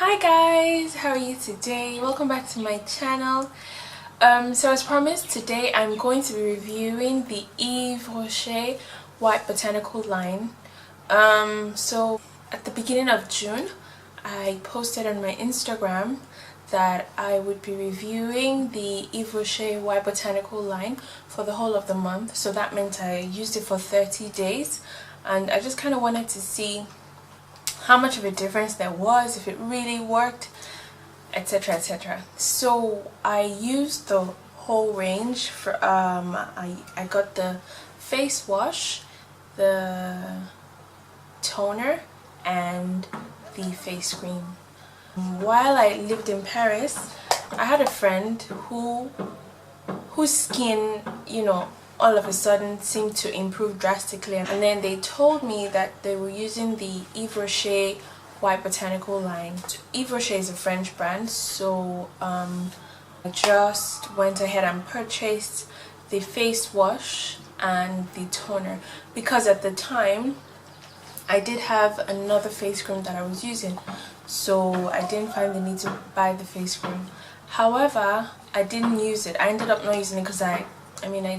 Hi guys, how are you today? Welcome back to my channel. So as promised, today I'm going to be reviewing the Yves Rocher White Botanical line. So at the beginning of June, I posted on my Instagram that I would be reviewing the Yves Rocher White Botanical line for the whole of the month. So that meant I used it for 30 days, and I just kind of wanted to see how much of a difference there was, if it really worked, etc, etc. So I used the whole range for I got the face wash, the toner, and the face cream. While I lived in Paris, I had a friend whose skin, all of a sudden seemed to improve drastically, and then they told me that they were using the Yves Rocher White Botanical line. Yves Rocher is a French brand, so I just went ahead and purchased the face wash and the toner because at the time I did have another face cream that I was using, so I didn't find the need to buy the face cream. However, I didn't use it. I ended up not using it because I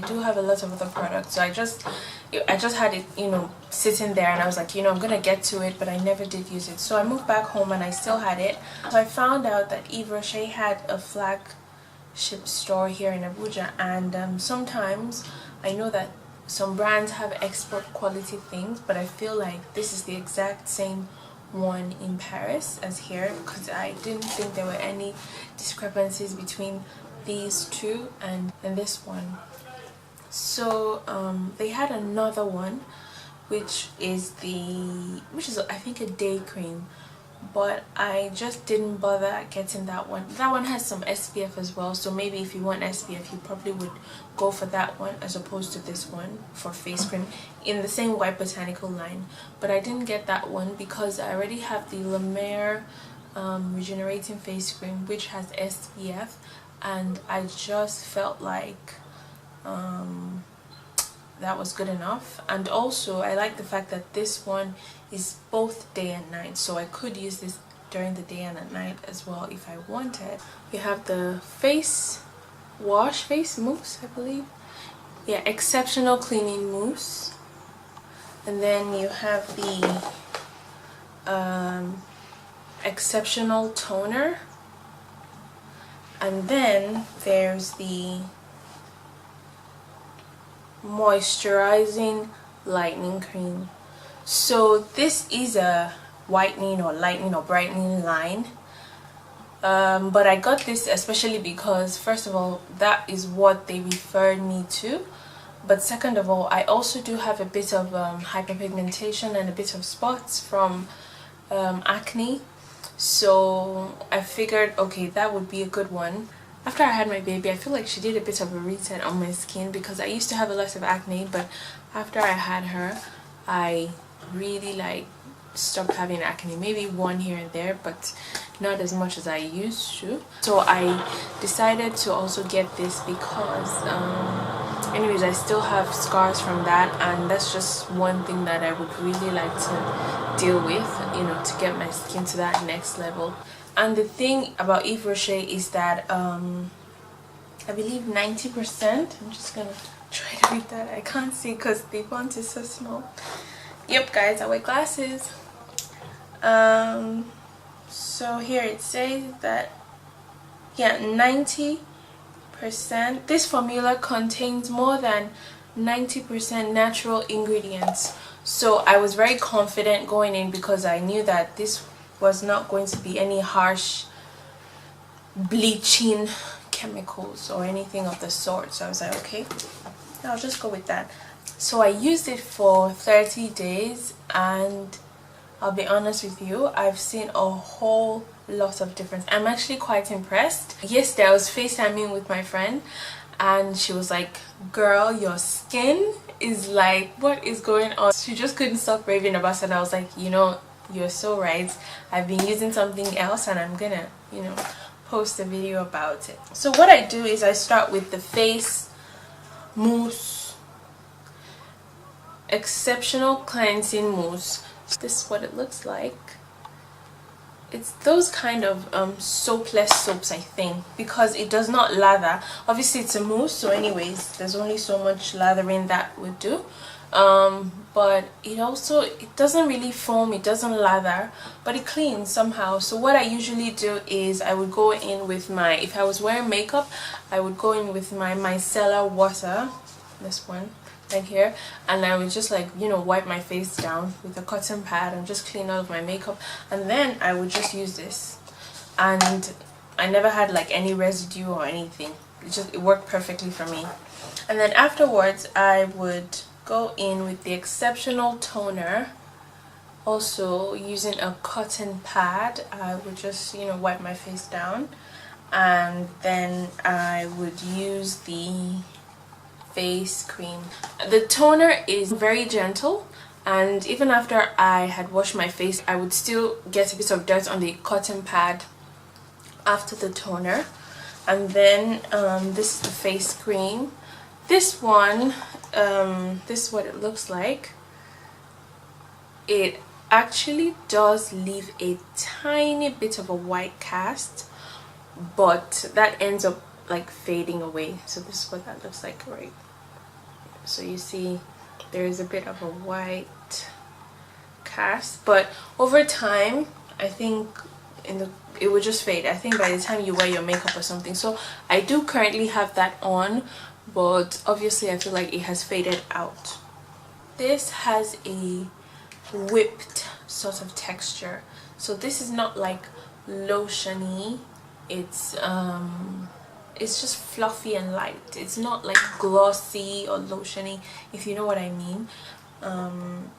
do have a lot of other products, so I just had it, sitting there, and I was like, I'm gonna get to it, but I never did use it. So I moved back home and I still had it. So I found out that Yves Rocher had a flagship store here in Abuja, and sometimes I know that some brands have export quality things, but I feel like this is the exact same one in Paris as here, because I didn't think there were any discrepancies between these two and this one. So they had another one which is I think a day cream, but I just didn't bother getting that one. That one has some SPF as well, so maybe if you want SPF you probably would go for that one as opposed to this one for face cream in the same White Botanical line. But I didn't get that one because I already have the La Mer regenerating face cream, which has SPF, and I just felt like that was good enough. And also I like the fact that this one is both day and night, so I could use this during the day and at night as well if I wanted. We have the face wash, face mousse, I believe. Yeah, exceptional cleaning mousse. And then you have the exceptional toner, and then there's the moisturizing lightening cream. So this is a whitening or lightening or brightening line, but I got this especially because, first of all, that is what they referred me to, but second of all, I also do have a bit of hyperpigmentation and a bit of spots from acne, so I figured, okay, that would be a good one. After I had my baby, I feel like she did a bit of a reset on my skin because I used to have a lot of acne, but after I had her, I really stopped having acne. Maybe one here and there, but not as much as I used to. So I decided to also get this because anyways, I still have scars from that, and that's just one thing that I would really like to deal with, to get my skin to that next level. And the thing about Yves Rocher is that I believe 90%, I'm just gonna try to read that, I can't see because the font is so small. Yep guys, I wear glasses. So here it says that, yeah, 90%, this formula contains more than 90% natural ingredients. So I was very confident going in because I knew that this was not going to be any harsh bleaching chemicals or anything of the sort. So I was like, okay, I'll just go with that. So I used it for 30 days, and I'll be honest with you, I've seen a whole lot of difference. I'm actually quite impressed. Yesterday I was FaceTiming with my friend, and she was like, girl, your skin is like, what is going on? She just couldn't stop raving about it, and I was like, you're so right. I've been using something else, and I'm gonna, post a video about it. So what I do is I start with the face mousse, exceptional cleansing mousse. This is what it looks like. it's those kind of soapless soaps, I think, because it does not lather. Obviously it's a mousse, so anyways there's only so much lathering that would do. But it doesn't really foam, it doesn't lather, but it cleans somehow. So what I usually do is I would go in with my, if I was wearing makeup, I would go in with my micellar water, this one right here, and I would just like, you know, wipe my face down with a cotton pad and just clean all of my makeup, and then I would just use this, and I never had like any residue or anything. It worked perfectly for me. And then afterwards I would go in with the exceptional toner, also using a cotton pad. I would just, you know, wipe my face down, and then I would use the face cream. The toner is very gentle, and even after I had washed my face I would still get a bit of dirt on the cotton pad after the toner. And then this is the face cream. This one, this is what it looks like. It actually does leave a tiny bit of a white cast, but that ends up like fading away. So this is what that looks like, right? So you see there is a bit of a white cast, but over time I think it would just fade, I think, by the time you wear your makeup or something. So I do currently have that on, but obviously I feel like it has faded out. This has a whipped sort of texture, so this is not like lotiony, it's just fluffy and light. It's not like glossy or lotiony, if you know what I mean.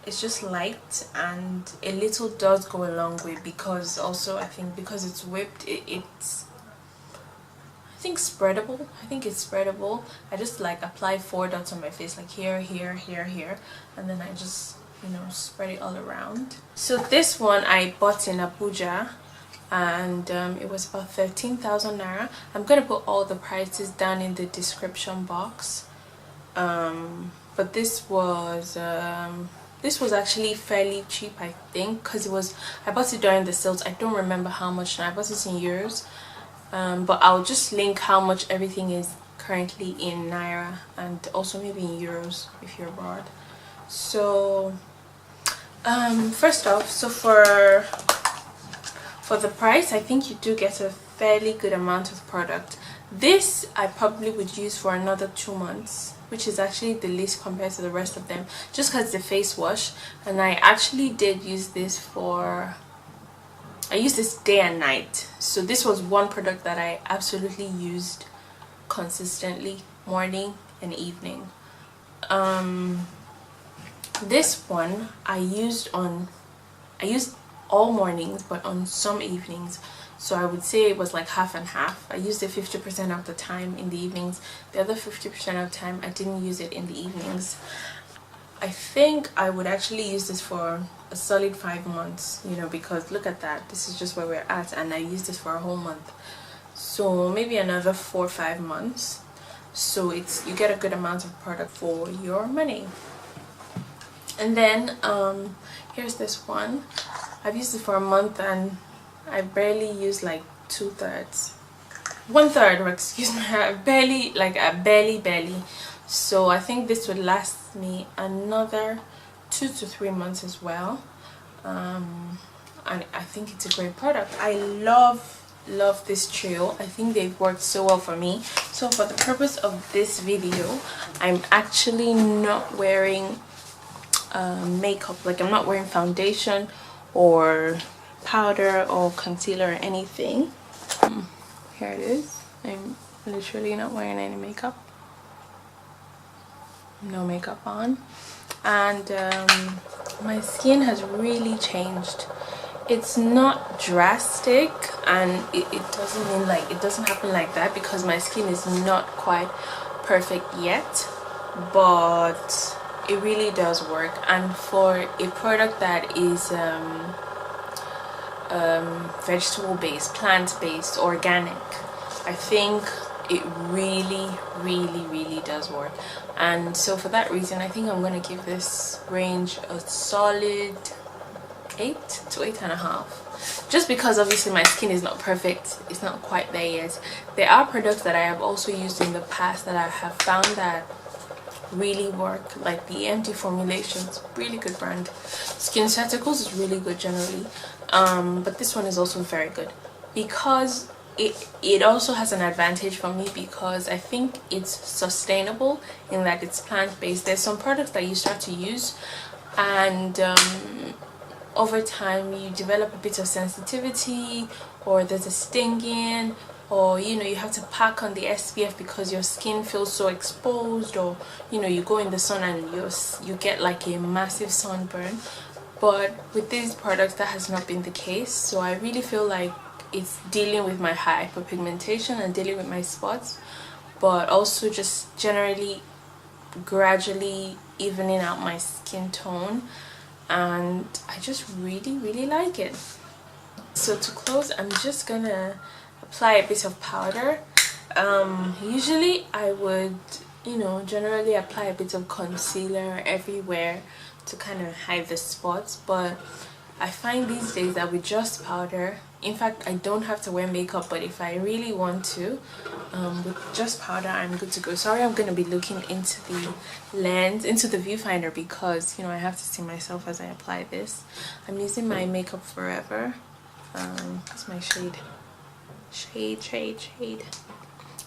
It's just light, and a little does go a long way, because also I think because it's whipped, it's I think spreadable. I think it's spreadable. I just like apply 4 dots on my face, like here, here, here, here, and then I just, you know, spread it all around. So this one I bought in Abuja, and it was about 13,000 naira. I'm gonna put all the prices down in the description box. But this was actually fairly cheap, I think, because I bought it during the sales. I don't remember how much now. I bought it in euros, but I'll just link how much everything is currently in naira, and also maybe in euros if you're abroad. So first off, so for the price, I think you do get a fairly good amount of product. This I probably would use for another 2 months, which is actually the least compared to the rest of them, just because it's a face wash. And I actually did use this I used this day and night. So this was one product that I absolutely used consistently, morning and evening. This one I used all mornings, but on some evenings. So I would say it was like half and half. I used it 50% of the time in the evenings. The other 50% of the time I didn't use it in the evenings. I think I would actually use this for a solid 5 months, you know, because look at that. This is just where we're at, and I used this for a whole month. So maybe another 4 or 5 months. So you get a good amount of product for your money. And then here's this one. I've used it for a month, and I barely used like 2/3, 1/3, excuse me. Barely. So I think this would last me another 2 to 3 months as well. And I think it's a great product. I love this trio. I think they've worked so well for me. So for the purpose of this video, I'm actually not wearing makeup. Like, I'm not wearing foundation or powder or concealer or anything. Here it is. I'm literally not wearing any makeup. No makeup on. And my skin has really changed. It's not drastic, and it doesn't mean like it doesn't happen like that, because my skin is not quite perfect yet, but it really does work. And for a product that is vegetable based, plant based, organic, I think it really does work. And so for that reason, I think I'm gonna give this range a solid 8 to 8.5, just because obviously my skin is not perfect, it's not quite there yet. There are products that I have also used in the past that I have found that really work, like the empty formulations, really good brand. Skin Senticles is really good generally, but this one is also very good because it also has an advantage for me because I think it's sustainable in that it's plant-based. There's some products that you start to use and over time you develop a bit of sensitivity, or there's a stinging, or you know, you have to pack on the SPF because your skin feels so exposed, or you know, you go in the sun and you get like a massive sunburn. But with these products that has not been the case, so I really feel like it's dealing with my hyperpigmentation and dealing with my spots, but also just generally gradually evening out my skin tone, and I just really like it. So to close, I'm just gonna apply a bit of powder. Usually I would, you know, generally apply a bit of concealer everywhere to kind of hide the spots, but I find these days that with just powder, in fact I don't have to wear makeup, but if I really want to, with just powder I'm good to go. Sorry, I'm going to be looking into the lens, into the viewfinder, because you know, I have to see myself as I apply this. I'm using my Makeup Forever, that's my shade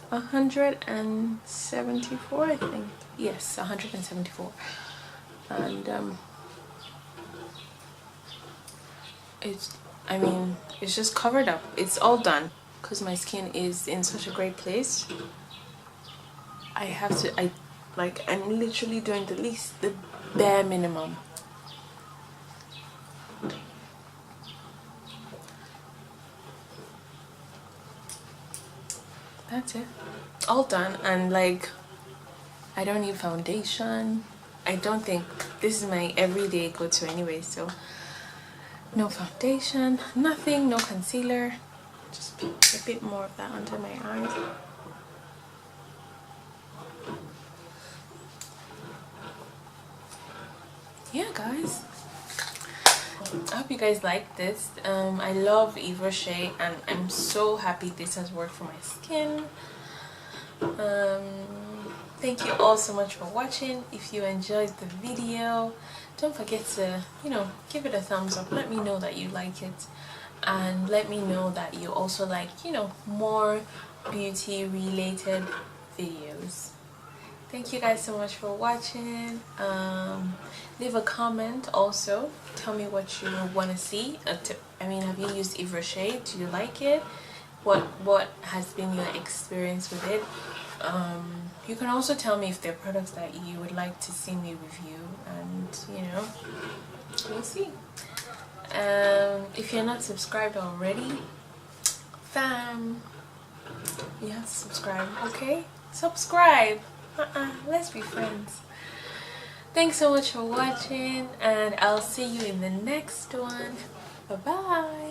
174, I think. Yes, 174. And I mean, it's just covered up. It's all done because my skin is in such a great place. I'm literally doing the bare minimum. That's it, all done. And like, I don't need foundation. I don't think this is my everyday go-to anyway, so no foundation, nothing, no concealer, just a bit more of that under my eyes. Yeah guys, I hope you guys like this. I love Yves Rocher and I'm so happy this has worked for my skin. Thank you all so much for watching. If you enjoyed the video, don't forget to, you know, give it a thumbs up. Let me know that you like it, and let me know that you also like, you know, more beauty related videos. Thank you guys so much for watching. Leave a comment also, tell me what you want to see. I mean, have you used Yves Rocher? Do you like it? What has been your experience with it? You can also tell me if there are products that you would like to see me review, and you know, we'll see. If you're not subscribed already, fam, you have to subscribe, okay? Subscribe. Let's be friends. Thanks so much for watching, and I'll see you in the next one. Bye bye.